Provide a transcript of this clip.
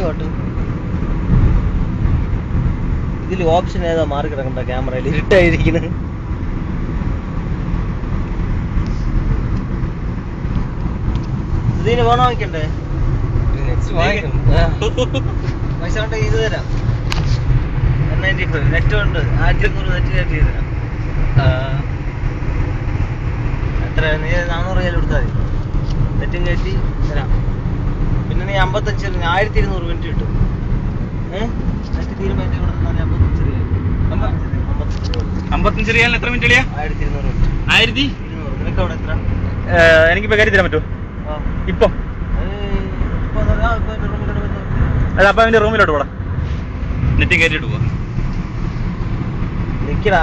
പാട്ട്. ഇതിൽ ഓപ്ഷൻ ഏതാ മാറി കിടക്കണ്ട? ക്യാമറയിൽ ഇരുട്ടായിരിക്കുന്നത്. ഇതിന് വേണം വാങ്ങിക്കണ്ടേ? പൈസ കൊണ്ട് ഇത് തരാം. നെറ്റ് ഉണ്ട്. 1500 നെറ്റ് കയറ്റി തരാം. എത്ര? നീ 400 രൂപ കൊടുത്താൽ മതി. നെറ്റും കയറ്റി തരാം. പിന്നെ നീ 1200 മിനിറ്റ് കിട്ടും. നെറ്റ് തീരുമാനം കൊടുത്താൽ 55 റിയാലിന് എത്ര മിനിറ്റ്? 1200 മിനിറ്റ്. 1200. നിനക്ക് അവിടെ എത്ര? എനിക്കിപ്പോ കയറ്റി തരാൻ പറ്റുമോ? ഇപ്പൊ അല്ല, അപ്പൊ അവന്റെ റൂമിലോട്ട് പോടാ. നെറ്റ് കയറ്റിട്ട് പോവാ. നിക്കടാ.